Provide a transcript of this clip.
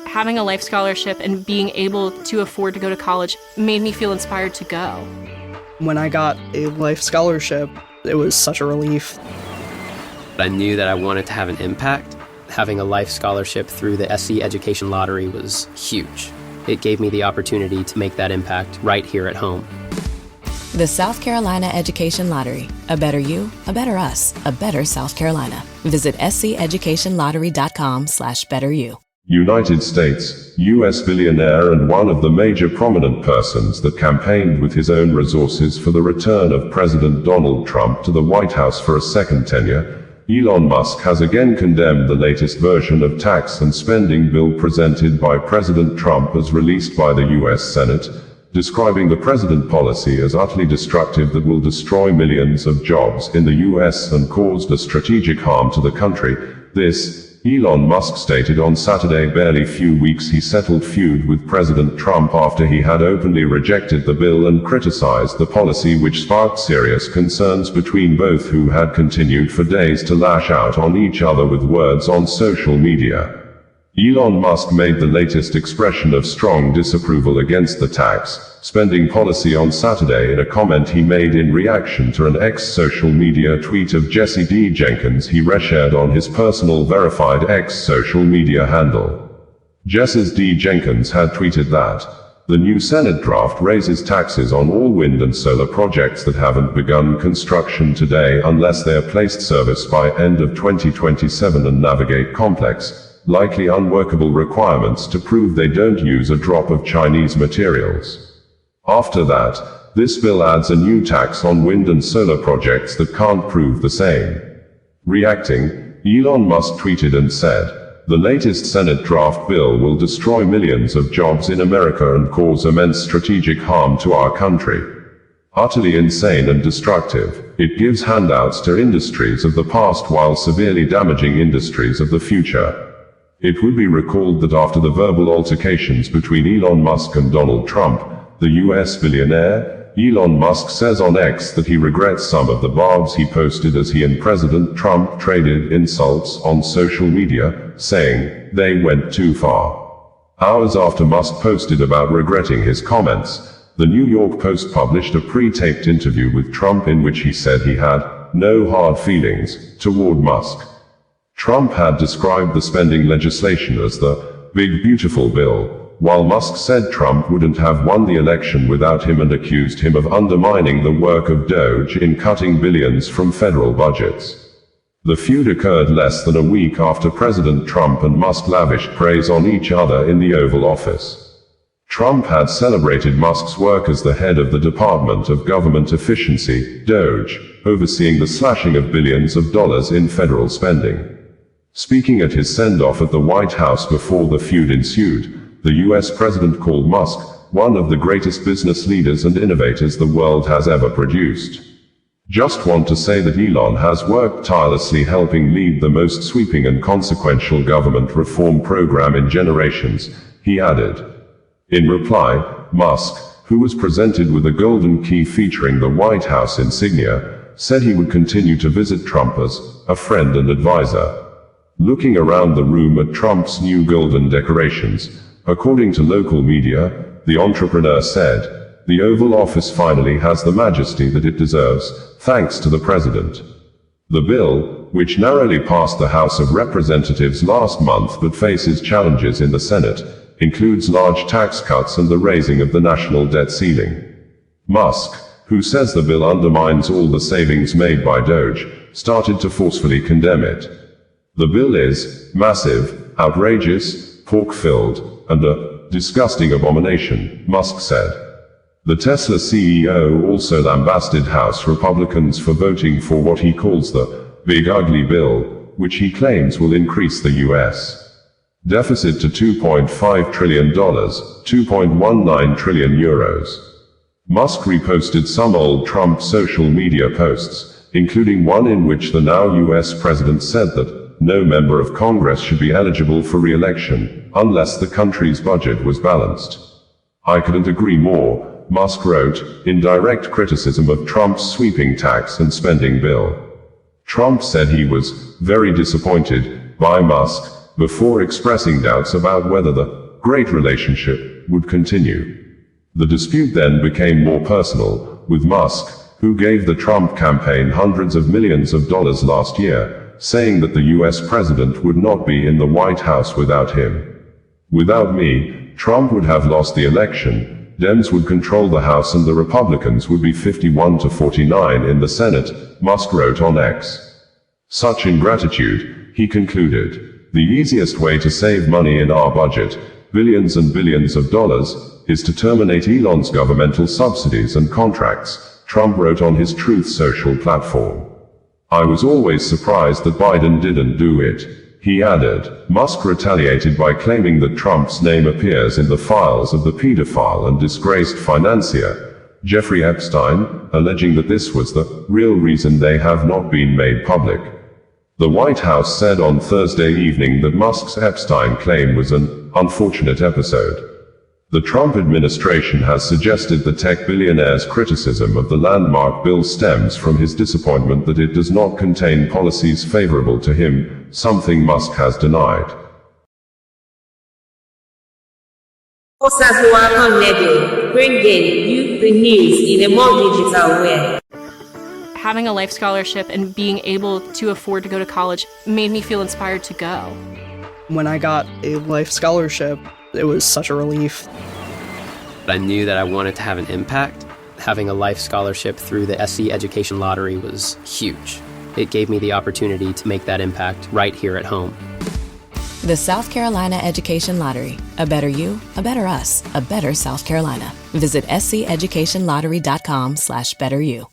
having a life scholarship and being able to afford to go to college made me feel inspired to go. When I got a life scholarship, it was such a relief. I knew that I wanted to have an impact. Having a life scholarship through the SC Education Lottery was huge. It gave me the opportunity to make that impact right here at home. The South Carolina Education Lottery. A better you, a better us, a better South Carolina. Visit sceducationlottery.com/betteryou. United States, U.S. billionaire and one of the major prominent persons that campaigned with his own resources for the return of President Donald Trump to the White House for a second tenure, Elon Musk has again condemned the latest version of tax and spending bill presented by President Trump as released by the U.S. Senate, describing the president policy as utterly destructive that will destroy millions of jobs in the U.S. and caused a strategic harm to the country. This, Elon Musk stated on Saturday. Barely few weeks he settled feud with President Trump after he had openly rejected the bill and criticized the policy, which sparked serious concerns between both, who had continued for days to lash out on each other with words on social media. Elon Musk made the latest expression of strong disapproval against the tax spending policy on Saturday in a comment he made in reaction to an ex-social media tweet of Jesse D. Jenkins he reshared on his personal verified ex-social media handle. Jesse D. Jenkins had tweeted that the new Senate draft raises taxes on all wind and solar projects that haven't begun construction today unless they are placed service by end of 2027 and navigate complex, likely unworkable requirements to prove they don't use a drop of Chinese materials. After that, this bill adds a new tax on wind and solar projects that can't prove the same. Reacting, Elon Musk tweeted and said, "The latest Senate draft bill will destroy millions of jobs in America and cause immense strategic harm to our country. Utterly insane and destructive. It gives handouts to industries of the past while severely damaging industries of the future." It would be recalled that after the verbal altercations between Elon Musk and Donald Trump, the U.S. billionaire, Elon Musk says on X that he regrets some of the barbs he posted as he and President Trump traded insults on social media, saying, "They went too far." Hours after Musk posted about regretting his comments, the New York Post published a pre-taped interview with Trump in which he said he had no hard feelings toward Musk. Trump had described the spending legislation as the big beautiful bill, while Musk said Trump wouldn't have won the election without him and accused him of undermining the work of Doge in cutting billions from federal budgets. The feud occurred less than a week after President Trump and Musk lavished praise on each other in the Oval Office. Trump had celebrated Musk's work as the head of the Department of Government Efficiency, Doge, overseeing the slashing of billions of dollars in federal spending. Speaking at his send-off at the White House before the feud ensued, the U.S. president called Musk one of the greatest business leaders and innovators the world has ever produced. "Just want to say that Elon has worked tirelessly helping lead the most sweeping and consequential government reform program in generations," he added. In reply, Musk, who was presented with a golden key featuring the White House insignia, said he would continue to visit Trump as a friend and advisor. Looking around the room at Trump's new golden decorations, according to local media, the entrepreneur said, "The Oval Office finally has the majesty that it deserves, thanks to the president." The bill, which narrowly passed the House of Representatives last month but faces challenges in the Senate, includes large tax cuts and the raising of the national debt ceiling. Musk, who says the bill undermines all the savings made by Doge, started to forcefully condemn it. "The bill is massive, outrageous, pork-filled, and a disgusting abomination," Musk said. The Tesla CEO also lambasted House Republicans for voting for what he calls the big ugly bill, which he claims will increase the U.S. deficit to $2.5 trillion, €2.19 trillion. Musk reposted some old Trump social media posts, including one in which the now U.S. president said that no member of Congress should be eligible for re-election, unless the country's budget was balanced. "I couldn't agree more," Musk wrote, in direct criticism of Trump's sweeping tax and spending bill. Trump said he was very disappointed by Musk, before expressing doubts about whether the great relationship would continue. The dispute then became more personal, with Musk, who gave the Trump campaign hundreds of millions of dollars last year, saying that the US president would not be in the White House without him. Without me, Trump would have lost the election, Dems would control the House and the Republicans would be 51 to 49 in the Senate, Musk wrote on X. Such ingratitude, he concluded. The easiest way to save money in our budget, billions and billions of dollars, is to terminate Elon's governmental subsidies and contracts, Trump wrote on his Truth Social platform. I was always surprised that Biden didn't do it, he added. Musk retaliated by claiming that Trump's name appears in the files of the pedophile and disgraced financier, Jeffrey Epstein, alleging that this was the real reason they have not been made public. The White House said on Thursday evening that Musk's Epstein claim was an unfortunate episode. The Trump administration has suggested the tech billionaire's criticism of the landmark bill stems from his disappointment that it does not contain policies favorable to him, something Musk has denied. Elon Condemns, bringing you the news in a more digital way. Having a life scholarship and being able to afford to go to college made me feel inspired to go. When I got a life scholarship, it was such a relief. I knew that I wanted to have an impact. Having a life scholarship through the SC Education Lottery was huge. It gave me the opportunity to make that impact right here at home. The South Carolina Education Lottery. A better you, a better us, a better South Carolina. Visit sceducationlottery.com/betteryou.